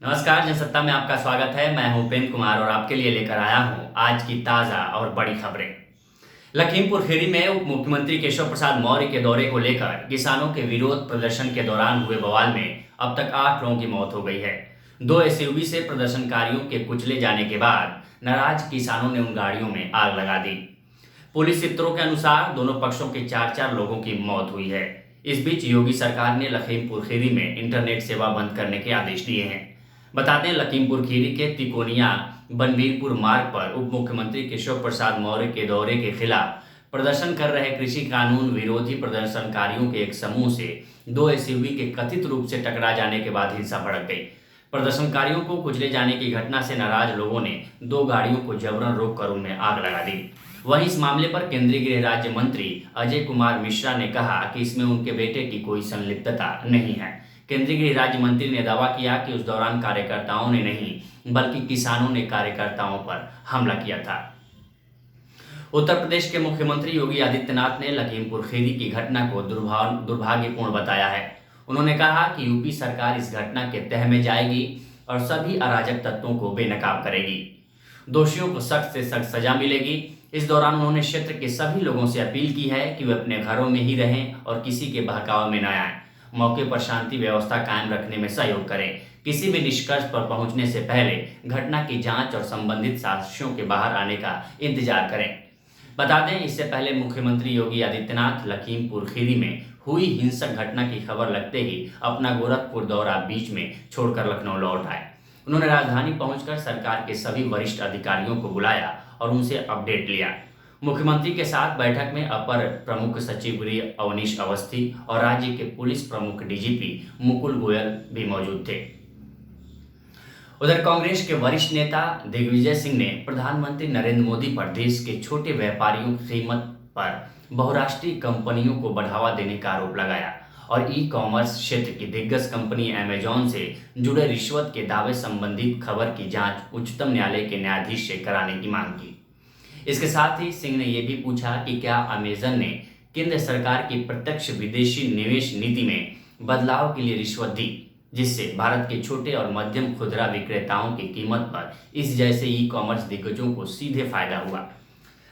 नमस्कार, जनसत्ता में आपका स्वागत है। मैं हूं उपेंद्र कुमार और आपके लिए लेकर आया हूं आज की ताज़ा और बड़ी खबरें। लखीमपुर खीरी में उप मुख्यमंत्री केशव प्रसाद मौर्य के दौरे को लेकर किसानों के विरोध प्रदर्शन के दौरान हुए बवाल में अब तक 8 लोगों की मौत हो गई है। 2 एसयूवी से प्रदर्शनकारियों के कुचले जाने के बाद नाराज किसानों ने उन गाड़ियों में आग लगा दी। पुलिस सूत्रों के अनुसार दोनों पक्षों के 4-4 लोगों की मौत हुई है। इस बीच योगी सरकार ने लखीमपुर खीरी में इंटरनेट सेवा बंद करने के आदेश दिए हैं। बता दें, लखीमपुर खीरी के तिकोनिया बनवीरपुर मार्ग पर उप मुख्यमंत्री केशव प्रसाद मौर्य के दौरे के खिलाफ प्रदर्शन कर रहे कृषि कानून विरोधी प्रदर्शनकारियों के एक समूह से 2 एसयूवी के कथित रूप से टकरा जाने के बाद हिंसा भड़क गई। प्रदर्शनकारियों को कुचले जाने की घटना से नाराज लोगों ने 2 गाड़ियों को जबरन रोककर उनमें आग लगा दी। वहीं इस मामले पर केंद्रीय गृह राज्य मंत्री अजय कुमार मिश्रा ने कहा कि इसमें उनके बेटे की कोई संलिप्तता नहीं है। केंद्रीय गृह राज्य मंत्री ने दावा किया कि उस दौरान कार्यकर्ताओं ने नहीं बल्कि किसानों ने कार्यकर्ताओं पर हमला किया था। उत्तर प्रदेश के मुख्यमंत्री योगी आदित्यनाथ ने लखीमपुर खीरी की घटना को दुर्भाग्यपूर्ण बताया है। उन्होंने कहा कि यूपी सरकार इस घटना के तह में जाएगी और सभी अराजक तत्वों को बेनकाब करेगी। दोषियों को सख्त से सख्त सजा मिलेगी। इस दौरान उन्होंने क्षेत्र के सभी लोगों से अपील की है कि वे अपने घरों में ही रहें और किसी के बहकावे में न आएं। मौके पर शांति व्यवस्था कायम रखने में सहयोग करें। किसी भी निष्कर्ष पर पहुंचने से पहले घटना की जांच और संबंधित साक्ष्यों के बाहर आने का इंतजार करें। बता दें, इससे पहले मुख्यमंत्री योगी आदित्यनाथ लखीमपुर खीरी में हुई हिंसक घटना की खबर लगते ही अपना गोरखपुर दौरा बीच में छोड़कर लखनऊ लौट आए। उन्होंने राजधानी पहुंचकर सरकार के सभी वरिष्ठ अधिकारियों को बुलाया और उनसे अपडेट लिया। मुख्यमंत्री के साथ बैठक में अपर प्रमुख सचिव गृह अवनीश अवस्थी और राज्य के पुलिस प्रमुख डीजीपी मुकुल गोयल भी मौजूद थे। उधर कांग्रेस के वरिष्ठ नेता दिग्विजय सिंह ने प्रधानमंत्री नरेंद्र मोदी पर देश के छोटे व्यापारियों की कीमत पर बहुराष्ट्रीय कंपनियों को बढ़ावा देने का आरोप लगाया और ई कॉमर्स क्षेत्र की दिग्गज कंपनी अमेजॉन से जुड़े रिश्वत के दावे संबंधित खबर की जांच उच्चतम न्यायालय के न्यायाधीश से कराने की मांग की। इसके साथ ही सिंह ने यह भी पूछा कि क्या अमेजन ने केंद्र सरकार की प्रत्यक्ष विदेशी निवेश नीति में बदलाव के लिए रिश्वत दी, जिससे भारत के छोटे और मध्यम खुदरा विक्रेताओं की कीमत पर इस जैसे ई कॉमर्स दिग्गजों को सीधे फायदा हुआ।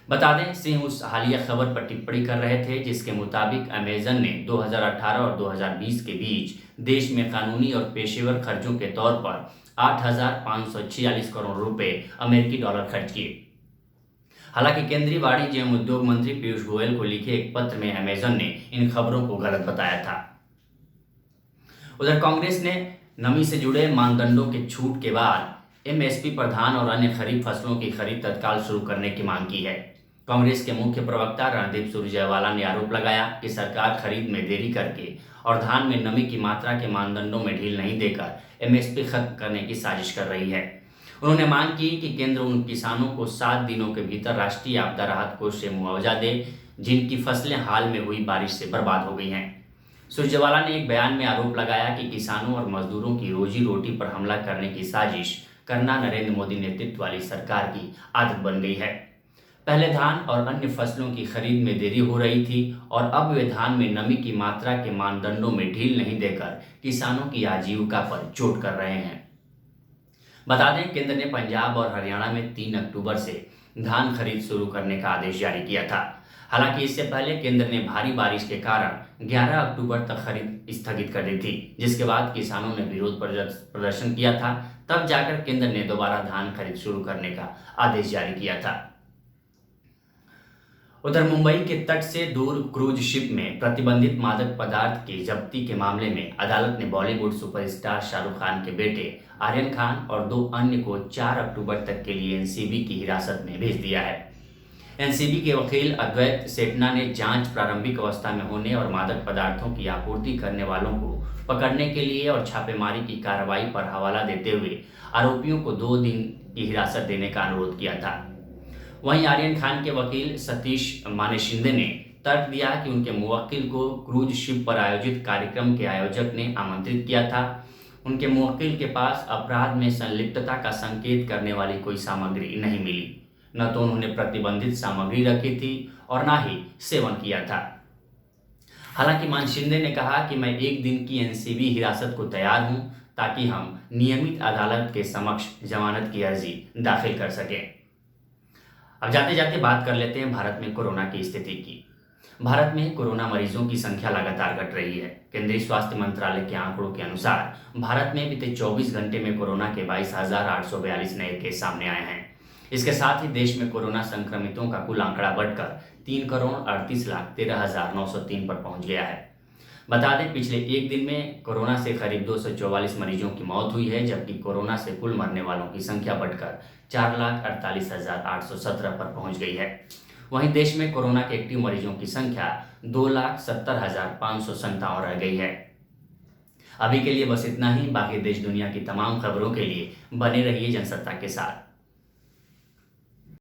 बता दें, सिंह उस हालिया खबर पर टिप्पणी कर रहे थे जिसके मुताबिक अमेजन ने 2018 और 2020 के बीच देश में कानूनी और पेशेवर खर्चों के तौर पर 8,546 करोड़ रुपए अमेरिकी डॉलर खर्च किए। हालांकि केंद्रीय वाणिज्य एवं उद्योग मंत्री पीयूष गोयल को लिखे एक पत्र में अमेजन ने इन खबरों को गलत बताया था। उधर कांग्रेस ने नमी से जुड़े मानदंडों के छूट के बाद एमएसपी पर धान और अन्य खरीफ फसलों की खरीद तत्काल शुरू करने की मांग की है। कांग्रेस के मुख्य प्रवक्ता रणदीप सुरजेवाला ने आरोप लगाया कि सरकार खरीद में देरी करके और धान में नमी की मात्रा के मानदंडों में ढील नहीं देकर एमएसपी खत्म करने की साजिश कर रही है। उन्होंने मांग की कि केंद्र उन किसानों को 7 दिनों के भीतर राष्ट्रीय आपदा राहत कोष से मुआवजा दे जिनकी फसलें हाल में हुई बारिश से बर्बाद हो गई हैं। सुरजेवाला ने एक बयान में आरोप लगाया कि किसानों और मजदूरों की रोजी रोटी पर हमला करने की साजिश करना नरेंद्र मोदी नेतृत्व वाली सरकार की आदत बन गई है। पहले धान और अन्य फसलों की खरीद में देरी हो रही थी और अब वे धान में नमी की मात्रा के मानदंडों में ढील नहीं देकर किसानों की आजीविका पर चोट कर रहे हैं। बता दें, केंद्र ने पंजाब और हरियाणा में 3 अक्टूबर से धान खरीद शुरू करने का आदेश जारी किया था। हालांकि इससे पहले केंद्र ने भारी बारिश के कारण 11 अक्टूबर तक खरीद स्थगित कर दी थी, जिसके बाद किसानों ने विरोध प्रदर्शन किया था। तब जाकर केंद्र ने दोबारा धान खरीद शुरू करने का आदेश जारी किया था। उधर मुंबई के तट से दूर क्रूज शिप में प्रतिबंधित मादक पदार्थ की जब्ती के मामले में अदालत ने बॉलीवुड सुपरस्टार शाहरुख खान के बेटे आर्यन खान और 2 अन्य को 4 अक्टूबर तक के लिए एनसीबी की हिरासत में भेज दिया है। एनसीबी के वकील अद्वैत सेठना ने जांच प्रारंभिक अवस्था में होने और मादक पदार्थों की आपूर्ति करने वालों को पकड़ने के लिए और छापेमारी की कार्रवाई पर हवाला देते हुए आरोपियों को 2 दिन की हिरासत देने का अनुरोध किया था। वहीं आर्यन खान के वकील सतीश माने शिंदे ने तर्क दिया कि उनके मुवक्किल को क्रूज शिप पर आयोजित कार्यक्रम के आयोजक ने आमंत्रित किया था। उनके मुवक्किल के पास अपराध में संलिप्तता का संकेत करने वाली कोई सामग्री नहीं मिली। न तो उन्होंने प्रतिबंधित सामग्री रखी थी और न ही सेवन किया था। हालांकि मान शिंदे ने कहा कि मैं 1 दिन की एनसीबी हिरासत को तैयार हूं ताकि हम नियमित अदालत के समक्ष जमानत की अर्जी दाखिल कर सकें। अब जाते जाते बात कर लेते हैं भारत में कोरोना की स्थिति की। भारत में कोरोना मरीजों की संख्या लगातार घट रही है। केंद्रीय स्वास्थ्य मंत्रालय के आंकड़ों के अनुसार भारत में बीते 24 घंटे में कोरोना के 22,842 नए केस सामने आए हैं। इसके साथ ही देश में कोरोना संक्रमितों का कुल आंकड़ा बढ़कर 3,38,13,903 पर पहुंच गया है। बता दें, पिछले एक दिन में कोरोना से करीब 244 मरीजों की मौत हुई है, जबकि कोरोना से कुल मरने वालों की संख्या बढ़कर 4,48,817 पर पहुंच गई है। वहीं देश में कोरोना के एक्टिव मरीजों की संख्या 2,70,557 रह गई है। अभी के लिए बस इतना ही। बाकी देश दुनिया की तमाम खबरों के लिए बने रहिए जनसत्ता के साथ।